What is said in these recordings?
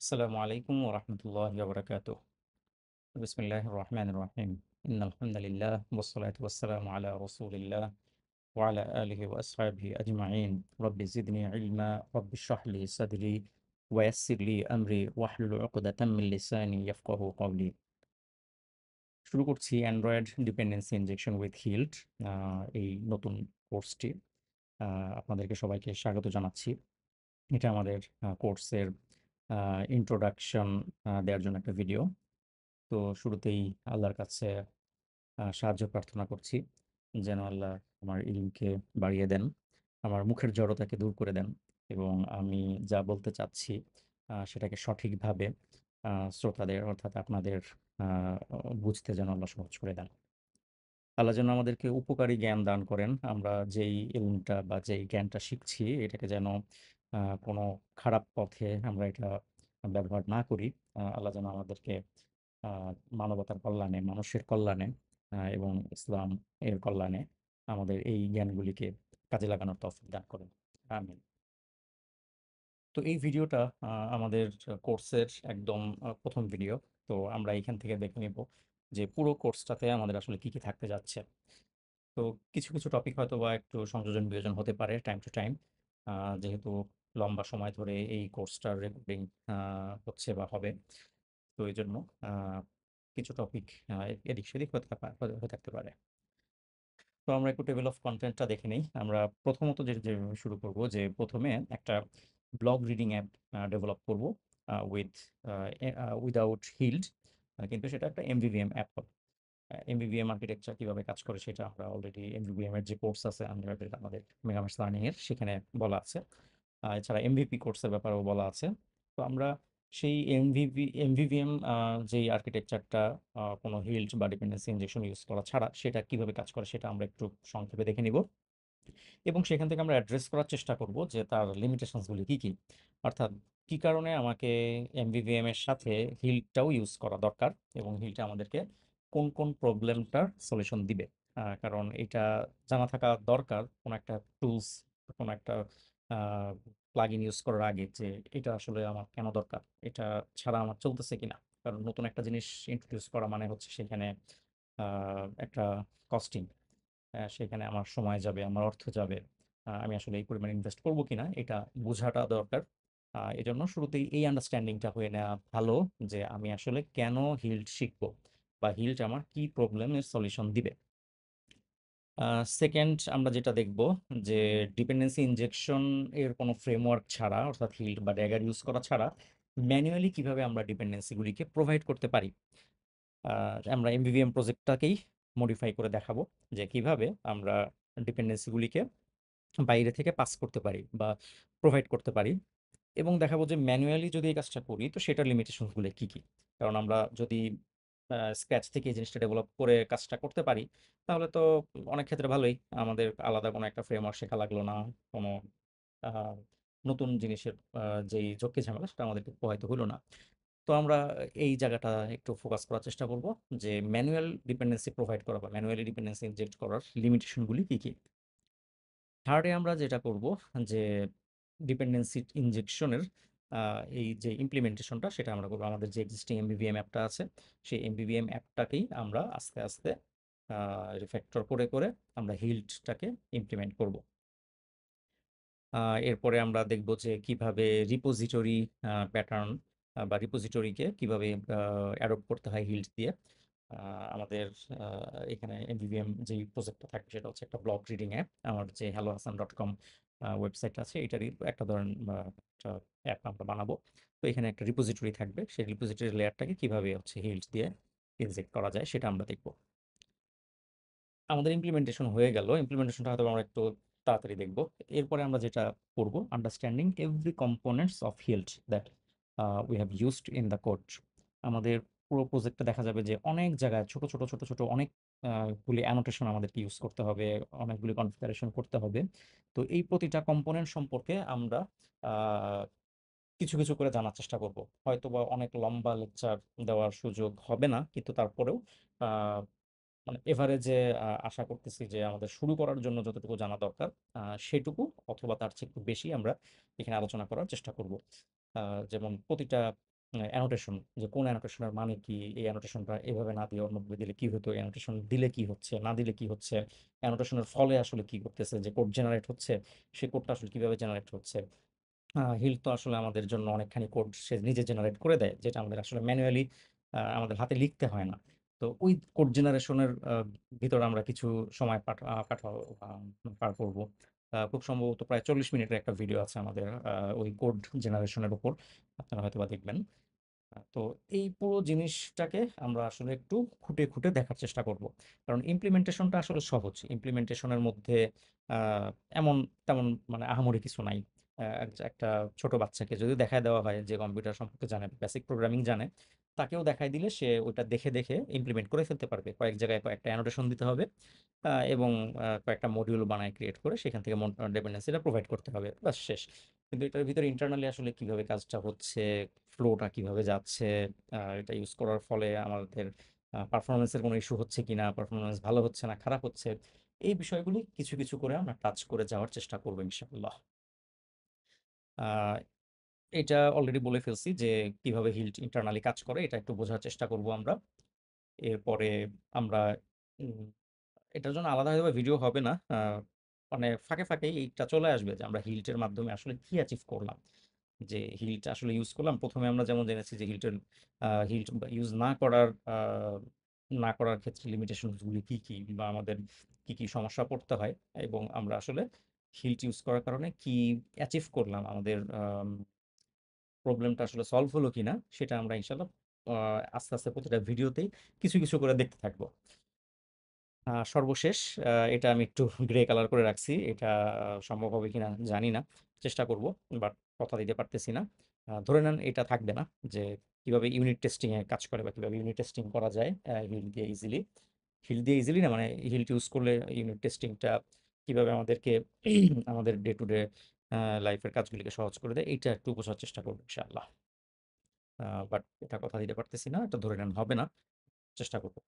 السلام عليكم ورحمة الله وبركاته. بسم الله الرحمن الرحيم. إن الحمد لله والصلاة والسلام على رسول الله وعلى آله وأصحابه أجمعين. رب زدني علما، رب اشرح لي صدري ويسر لي أمري واحلل عقدة من لساني يفقه قولي. শুরু করছি Android dependency injection with healed এই নতুন কোর্সটি। আপনাদেরকে সবাইকে স্বাগত জানাচ্ছি। এটা আমাদের কোর্সের ইন্ট্রোডাকশন দেওয়ার জন্য একটা ভিডিও। তো শুরুতেই আল্লাহর কাছে সাহায্য প্রার্থনা করছি যেন আল্লাহ আমার ইলমকে বাড়িয়ে দেন, আমার মুখের জড়তাকে দূর করে দেন এবং আমি যা বলতে চাচ্ছি সেটাকে সঠিকভাবে শ্রোতাদের অর্থাৎ আপনাদের বুঝতে যেন আল্লাহ সহজ করে দেন। আল্লাহ যেন আমাদেরকে উপকারী জ্ঞান দান করেন। আমরা যেই ইলমটা বা যেই জ্ঞানটা শিখছি এটাকে যেন কোনো খারাপ পথে আমরা এটা ব্যবহার না করি। আল্লাহ যেন আমাদেরকে আ মানবতার কল্যাণে, মানুষের কল্যাণে এবং ইসলাম এর কল্যাণে আমাদের এই জ্ঞানগুলিকে কাজে লাগানোর তৌফিক দান করেন। আমিন। তো এই ভিডিওটা আমাদের কোর্সের একদম ১ম ভিডিও। তো আমরা এখান থেকে দেখে নিব যে পুরো কোর্সটাতে আমাদের আসলে কি, কি থাকতে যাচ্ছে। তো কিছু টপিক হয়তোবা একটু সংযোজন বিয়োজন হতে পারে টাইম টু টাইম। যেহেতু লম্বা সময় ধরে এই কোর্সটার রেকর্ডিং আ হচ্ছে বা হবে। তো এইজন্য আ কিছু টপিক এদিক সেদিক হয়ে থাকতে পারে। তো আমরা একটু টেবল অফ কনটেন্টটা দেখে নেই। আমরা প্রথমত যেভাবে শুরু করব যে ১ম এ একটা ব্লগ রিডিং অ্যাপ ডেভেলপ করব উইথ উইথআউট হিল্ড। কিন্তু সেটা একটা এমভিভিএম অ্যাপ হবে। এমভিভিএম আর্কিটেকচার কিভাবে কাজ করে সেটা আমরা অলরেডি এমভিভিএম এর যে কোর্স আছে আমাদের মেগামেশ লার্নিং এর সেখানে বলা আছে। এছাড়া এমভিপি কোর্সের ব্যাপারেও বলা আছে। তো আমরা সেই এমভিভিএম যেই আর্কিটেকচারটা কোনো হিল্ড বা ডিপেন্ডেন্সি ইনজেকশন ইউজ করা ছাড়া সেটা কিভাবে কাজ করে সেটা আমরা একটু সংক্ষেপে দেখে নিব। এবং সেখান থেকে আমরা অ্যাড্রেস করার চেষ্টা করব যে তার লিমিটেশনস গুলি কি, কি? অর্থাৎ কি কারণে আমাকে এমভিভিএম এর সাথে হিলটাও ইউজ করা দরকার এবং হিলটা আমাদেরকে কোন প্রবলেমটার সলিউশন দিবে। কারণ এটা জানা থাকা দরকার কোনো একটা টুলস, কোনো একটা আ প্লাগইন ইউজ করার আগে যে এটা আসলে আমার কেন দরকার? এটা ছাড়া আমার চলতেছে কিনা? কারণ নতুন একটা জিনিস ইন্ট্রোডিউস করা মানে হচ্ছে সেখানে আ একটা কস্টিং। সেখানে আমার সময় যাবে, আমার অর্থ যাবে। আমি আসলে এই পরিমাণে ইনভেস্ট করব কিনা এটা বোঝাটা দরকার। এজন্য শুরুতেই এই আন্ডারস্ট্যান্ডিংটা হয়ে নেওয়া ভালো যে আমি আসলে কেন হিল্ড শিখবো? বা হিল্ড আমার কি প্রবলেমের সলিউশন দিবে? আ 2nd আমরা যেটা দেখব যে ডিপেন্ডেন্সি ইনজেকশন এর কোনো ফ্রেমওয়ার্ক ছাড়া অর্থাৎ হিল্ড বা ড্যাগার ইউজ করা ছাড়া ম্যানুয়ালি কিভাবে আমরা ডিপেন্ডেন্সি গুলিকে প্রোভাইড করতে পারি। আ আমরা এমভিভিএম প্রজেক্টটাকেই মডিফাই করে দেখাবো যে কিভাবে আমরা ডিপেন্ডেন্সি গুলিকে বাইরে থেকে পাস করতে পারি বা প্রোভাইড করতে পারি এবং দেখাবো যে ম্যানুয়ালি যদি এই কাজটা করি তো সেটার লিমিটেশনস গুলো কি, কি? কারণ আমরা যদি স্ক্র্যাচ থেকে এই জিনিসটা ডেভেলপ করে কাজটা করতে পারি তাহলে তো অনেক ক্ষেত্রে ভালোই। আমাদের আলাদা কোনো একটা ফ্রেমওয়ার্ক শেখা লাগলো না। কোনো আ নতুন জিনিসের যেই ঝক্কি ঝামেলা সেটা আমাদেরকে পোহাইতে হইল না। তো আমরা এই জায়গাটা একটু ফোকাস করার চেষ্টা করব যে ম্যানুয়াল ডিপেন্ডেন্সি প্রোভাইড করা বা ম্যানুয়ালি ডিপেন্ডেন্সি ইনজেক্ট করার লিমিটেশন গুলি কি, কি? 3rd এ আমরা যেটা করব যে ডিপেন্ডেন্সি ইনজেকশনের আ এই যে ইমপ্লিমেন্টেশনটা সেটা আমরা করব। আমাদের যে এক্সিস্টিং এমভিভিএম অ্যাপটা আছে, সেই এমভিভিএম অ্যাপটাকেই আমরা আস্তে আ রিফ্যাক্টর করে আমরা হিল্ডটাকে ইমপ্লিমেন্ট করব। আ এরপরে আমরা দেখব যে কিভাবে রিপোজিটরি প্যাটার্ন বা রিপোজিটরিকে কিভাবে আ অ্যাডপ্ট করতে হয় হিল্ড দিয়ে। আ আমাদের আ এখানে এমভিভিএম যেই প্রজেক্টটা থাকবে সেটা হচ্ছে একটা ব্লগ রিডিং অ্যাপ। আমার যে hellohasan.com ওয়েবসাইট আছে এটারই একটা ধরেন একটা অ্যাপ আমরা বানাবো। তো এখানে একটা রিপোজিটরি থাকবে। সেই রিপোজিটরি লেয়ারটাকে কিভাবে হচ্ছে হিল্ড দিয়ে ইনজেক্ট করা যায় সেটা আমরা দেখব। আমাদের ইমপ্লিমেন্টেশন হয়ে গেল। ইমপ্লিমেন্টেশনটা হয়তোবা আমরা একটু তাড়াতাড়ি দেখব। এরপরে আমরা যেটা করব, understanding every components of healed that we have used in the code. আমাদের পুরো প্রজেক্টে দেখা যাবে যে অনেক জায়গায় ছোট অনেক গুলি অ্যানোটেশন আমাদেরকে ইউজ করতে হবে, অনেকগুলি কনফিগারেশন করতে হবে। তো এই প্রতিটা কম্পোনেন্ট সম্পর্কে আমরা আ কিছু করে জানার চেষ্টা করব। হয়তোবা অনেক লম্বা লেকচার দেওয়ার সুযোগ হবে না। কিন্তু তারপরেও আ মানে এভারেজে আশা করতেছি যে আমাদের শুরু করার জন্য যতটুকু জানা দরকার আ সেটুকু অথবা তার চেয়ে একটু বেশি আমরা এখানে আলোচনা করার চেষ্টা করব। আ যেমন প্রতিটা অ্যানোটেশন, যে কোন অ্যানোটেশনের মানে কি, এই অ্যানোটেশনটা এভাবে না দিয়ে অন্যভাবে দিলে কি হতো, অ্যানোটেশন দিলে কি হচ্ছে, না দিলে কি হচ্ছে, অ্যানোটেশনের ফলে আসলে কি করতেছে, যে কোড জেনারেট হচ্ছে সে কোডটা আসলে কিভাবে জেনারেট হচ্ছে। হিল তো আসলে আমাদের জন্য অনেকখানি কোড সে নিজে জেনারেট করে দেয়, যেটা আমাদের আসলে ম্যানুয়ালি আমাদের হাতে লিখতে হয় না। তো ওই কোড জেনারেশনের ভিতরে আমরা কিছু সময় পার করব। খুব সম্ভবত প্রায় 40 মিনিটের একটা ভিডিও আছে আমাদের ওই কোড জেনারেশনের উপর, আপনারা হয়তো বা দেখবেন। তো এই পুরো জিনিসটাকে আমরা আসলে একটু খুঁটে খুঁটে দেখার চেষ্টা করব। কারণ ইমপ্লিমেন্টেশনটা আসলে সহজ। ইমপ্লিমেন্টেশনের মধ্যে আহ, এমন তেমন মানে আহামরি কিছু নাই। একটা ছোট বাচ্চাকে যদি দেখায় দেওয়া হয় যে কম্পিউটার সম্পর্কে জানে, বেসিক প্রোগ্রামিং জানে, তাকেও দেখায় দিলে সে ওইটা দেখে দেখে ইমপ্লিমেন্ট করে ফেলতে পারবে। কয়েক জায়গায় কয়েকটা অ্যানোটেশন দিতে হবে, এবং কয়েকটা মডিউল বানায় ক্রিয়েট করে সেখান থেকে ডিপেন্ডেন্সিটা প্রোভাইড করতে হবে, বাস শেষ। কিন্তু এটার ভিতরে ইন্টারনালি আসলে কিভাবে কাজটা হচ্ছে, ফ্লোটা কিভাবে যাচ্ছে, এটা ইউজ করার ফলে আমাদের পারফরমেন্সের কোনো ইস্যু হচ্ছে কিনা, পারফরমেন্স ভালো হচ্ছে না খারাপ হচ্ছে, এই বিষয়গুলি কিছু কিছু করে আমরা টাচ করে যাওয়ার চেষ্টা করবো ইনশাআল্লাহ। আহ, এটা অলরেডি বলে ফেলছি যে কিভাবে হিল্ট ইন্টারনালি কাজ করে, এটা একটু বোঝার চেষ্টা করব আমরা। এরপরে আমরা উম, এটার জন্য আলাদাভাবে ভিডিও হবে না, মানে ফাঁকে ফাঁকে এইটা চলে আসবে যে আমরা হিল্টের মাধ্যমে আসলে কি অ্যাচিভ করলাম। যে হিলটা আসলে ইউজ করলাম, প্রথমে আমরা যেমন জেনেছি যে হিল্ট ইউজ না করার ক্ষেত্রে লিমিটেশনসগুলি কি কি, বা আমাদের কি কি সমস্যা পড়তে হয়, এবং আমরা আসলে হিল্ট ইউজ করার কারণে কি অ্যাচিভ করলাম, আমাদের প্রবলেমটা আসলে সলভ হলো কিনা, সেটা আমরা ইনশাল্লাহ আস্তে আস্তে প্রতিটা ভিডিওতেই কিছু কিছু করে দেখতে থাকবো। সর্বশেষ এটা আমি একটু গ্রে কালার করে রাখছি, এটা সম্ভব হবে কিনা জানি না, চেষ্টা করব, বাট কথা দিতে পারতেছি না। ধরে নেন এটা থাকবে না, যে কিভাবে ইউনিট টেস্টিং এ কাজ করে বা কিভাবে ইউনিট টেস্টিং করা যায় হিল দিয়ে ইজিলি। হিল দিয়ে ইজিলি না, মানে হিল ইউজ করলে ইউনিট টেস্টিংটা কিভাবে আমাদেরকে আমাদের ডে টু ডে লাইফের কাজগুলিকে সহজ করে দেয়, এইটা একটু বোঝার চেষ্টা করবো ইনশাআল্লাহ। বাট এটা কথা দিতে পারতেছি না, এটা ধরে নেন হবে না, চেষ্টা করবো।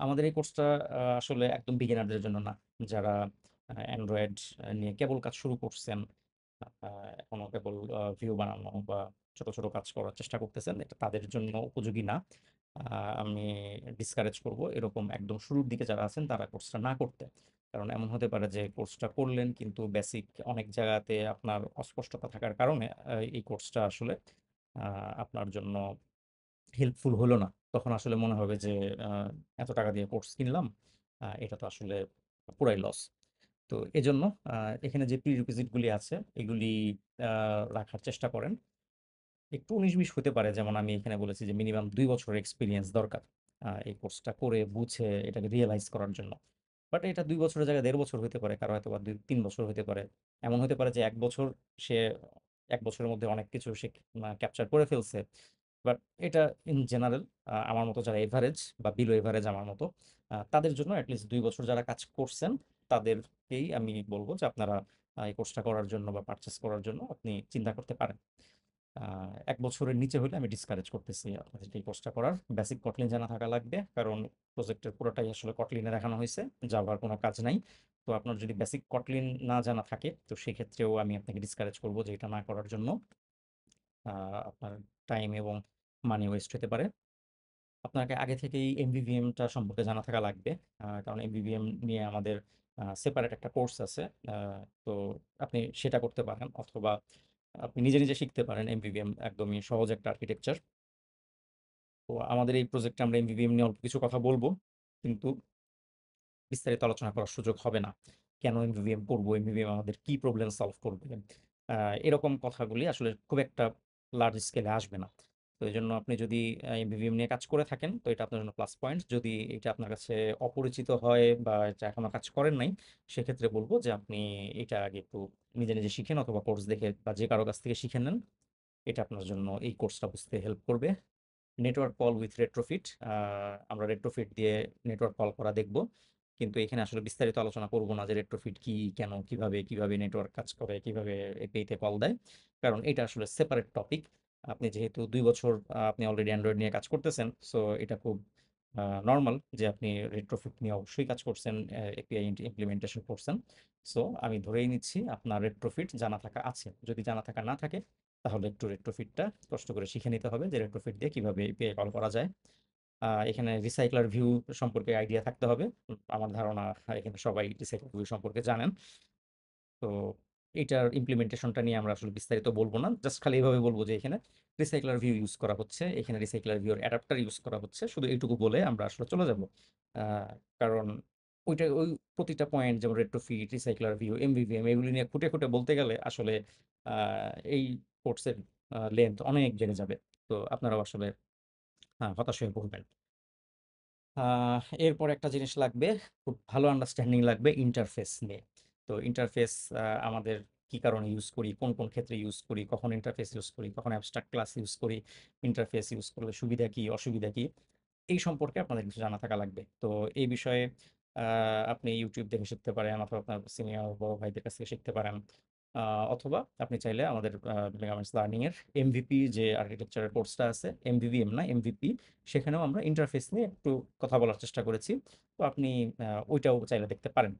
আমাদের এই কোর্সটা আসলে একদম বিগিনারদের জন্য না, যারা অ্যান্ড্রয়েড নিয়ে কেবল কাজ শুরু করছেন, এখনো কেবল ভিউ বানানো বা ছোট ছোট কাজ করার চেষ্টা করতেছেন, এটা তাদের জন্য উপযোগী না। আমি ডিসকারেজ করব এরকম একদম শুরুর দিকে যারা আছেন তারা কোর্সটা না করতে। কারণ এমন হতে পারে যে কোর্সটা করলেন কিন্তু বেসিক অনেক জায়গাতে আপনার অস্পষ্টতা থাকার কারণে এই কোর্সটা আসলে আপনার জন্য হেল্পফুল হলো না। তখন আসলে মনে হবে যে এত টাকা দিয়ে কোর্স কিনলাম, এটা তো আসলে পুরাই লস। তো এজন্য এখানে যে প্রিরিকুইজিট গুলি আছে এগুলি রাখার চেষ্টা করেন। একটু ১৯-২০ হতে পারে, যেমন আমি এখানে বলেছি যে মিনিমাম ২ বছরের এক্সপিরিয়েন্স দরকার এই কোর্সটা করে বুঝে এটাকে রিয়েলাইজ করার জন্য। বাট এটা ২ বছরের জায়গায় ১.৫ বছর হতে পারে, কারো হয়তো বা ২-৩ বছর হতে পারে। এমন হতে পারে যে ১ বছর সে ১ বছরের মধ্যে অনেক কিছু সে ক্যাপচার করে ফেলছে। বাট এটা ইন জেনারেল আমার মতো যারা এভারেজ বা বিলো এভারেজ আমার মতো, তাদের জন্য অ্যাটলিস্ট ২ বছর যারা কাজ করছেন তাদেরকেই আমি বলবো যে আপনারা এই কোর্সটা করার জন্য বা পারচেস করার জন্য আপনি চিন্তা করতে পারেন। ১ বছরের নিচে হলে আমি ডিসকারেজ করতেছি আপনাদেরকে এই কোর্সটা করার। বেসিক কটলিন জানা থাকা লাগবে, কারণ প্রজেক্টের পুরোটাই আসলে কটলিনে দেখানো হয়েছে, জাভার কোনো কাজ নাই। তো আপনার যদি বেসিক কটলিন না জানা থাকে তো সেক্ষেত্রেও আমি আপনাকে ডিসকারেজ করবো যে এটা না করার জন্য। আপনার টাইম এবং মানি ওয়েস্ট হতে পারে। আপনাকে আগে থেকেই এমভিভিএমটা সম্পর্কে জানা থাকা লাগবে, কারণ এমভিভিএম নিয়ে আমাদের সেপারেট একটা কোর্স আছে। তো আপনি সেটা করতে পারেন, অথবা আপনি নিজে নিজে শিখতে পারেন এমভিভিএম, একদমই সহজ একটা আর্কিটেকচার। তো আমাদের এই প্রজেক্টে আমরা এমভিভিএম নিয়ে অল্প কিছু কথা বলবো, কিন্তু বিস্তারিত আলোচনা করার সুযোগ হবে না। কেন এমভিভিএম করবো, এমভিভিএম আমাদের কি প্রবলেম সলভ করবে, এরকম কথাগুলি আসলে খুব একটা লার্জ স্কেলে আসবে না। তো এই জন্য আপনি যদি এমভিভিএম নিয়ে কাজ করে থাকেন তো এটা আপনার জন্য প্লাস পয়েন্ট। যদি এটা আপনার কাছে অপরিচিত হয় বা এটা এখনো কাজ করেন নাই, সেক্ষেত্রে বলবো যে আপনি এটা আগে একটু নিজে নিজে শিখেন, অথবা কোর্স দেখে বা যে কারো কাছ থেকে শিখে নেন। এটা আপনার জন্য এই কোর্সটা বুঝতে হেল্প করবে। নেটওয়ার্ক কল উইথ রেট্রোফিট, আমরা রেট্রোফিট দিয়ে নেটওয়ার্ক কল করা দেখব, কিন্তু এখানে আসলে বিস্তারিত আলোচনা করব না যে রেট্রোফিট কি, কেন, কিভাবে কিভাবে নেটওয়ার্ক কাজ করে, কিভাবে এপিআইতে কল দেয়, কারণ এটা আসলে সেপারেট টপিক। আপনি যেহেতু ২ বছর আপনি অলরেডি অ্যান্ড্রয়েড নিয়ে কাজ করতেছেন, সো এটা খুব নর্মাল যে আপনি রেট্রোফিট নিয়ে অবশ্যই কাজ করছেন, এপিআই ইমপ্লিমেন্টেশন করছেন। সো আমি ধরেই নিচ্ছি আপনার রেট্রোফিট জানা থাকা আছে। যদি জানা থাকা না থাকে তাহলে একটু রেট্রোফিটটা কষ্ট করে শিখে নিতে হবে যে রেট্রোফিট দিয়ে কিভাবে এপিআই কল করা যায়। এখানে রিসাইক্লার ভিউ সম্পর্কে আইডিয়া থাকতে হবে। আমার ধারণা এখানে সবাই রিসাইক্লার ভিউ সম্পর্কে জানেন। তো এইটার ইমপ্লিমেন্টেশনটা নিয়ে আমরা আসলে বিস্তারিত বলব না। জাস্ট খালি এভাবে বলব যে এখানে রিসাইক্লার ভিউ ইউজ করা হচ্ছে। এখানে রিসাইক্লার ভিউর অ্যাডাপ্টার ইউজ করা হচ্ছে। শুধু এইটুকু বলে আমরা আসলে চলে যাব। আ কারণ ওই প্রতিটা পয়েন্ট যেমন রেট্রোফিট, রিসাইক্লার ভিউ, এমভিভিএম এগুলি নিয়ে খুঁটে, খুঁটে বলতে গেলে আসলে আ এই কোর্সের লেংথ অনেক বেড়ে যাবে। তো আপনারাও আসলে হতাশ হয়ে পড়বেন। এরপর একটা জিনিস লাগবে, খুব ভালো আন্ডারস্ট্যান্ডিং লাগবে ইন্টারফেস নিয়ে। তো ইন্টারফেস আমাদের কি কারণে ইউজ করি, কোন, কোন ক্ষেত্রে ইউজ করি, কখন ইন্টারফেস ইউজ করি, কখন অ্যাবস্ট্রাক্ট ক্লাস ইউজ করি, ইন্টারফেস ইউজ করলে সুবিধা কি, অসুবিধা কি? এই সম্পর্কে আপনাদের কিছু জানা থাকা লাগবে। তো এই বিষয়ে আ আপনি YouTube দেখে শিখতে পারেন অথবা আপনার সিনিয়র বড় ভাইদের কাছ থেকে শিখতে পারেন। আ অথবা আপনি চাইলে আমাদের মেগামাইন্ডস লার্নিং এর এমভিপি যে আর্কিটেকচারের কোর্সটা আছে, এমভিভিএম না এমভিপি, সেখানেও আমরা ইন্টারফেস নিয়ে একটু কথা বলার চেষ্টা করেছি। তো আপনি ওইটাও চাইলে দেখতে পারেন।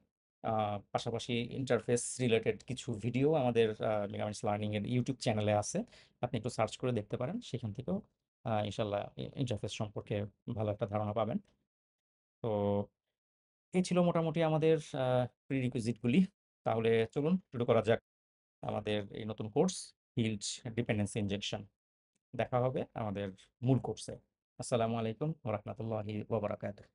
আ পাশাপাশি ইন্টারফেস রিলেটেড কিছু ভিডিও আমাদের মেগামাইন্ডস লার্নিং এর YouTube চ্যানেলে আছে। আপনি একটু সার্চ করে দেখতে পারেন। সেখান থেকেও ইনশাআল্লাহ ইন্টারফেস সম্পর্কে ভালো একটা ধারণা পাবেন। তো এই ছিল মোটামুটি আমাদের প্রিরিকুইজিট গুলি। তাহলে চলুন শুরু করা যাক আমাদের এই নতুন কোর্স হিল্ড ডিপেন্ডেন্সি ইনজেকশন। দেখা হবে আমাদের মূল কোর্সে। আসসালামু আলাইকুম ওয়া রাহমাতুল্লাহি ওয়া বারাকাতুহু।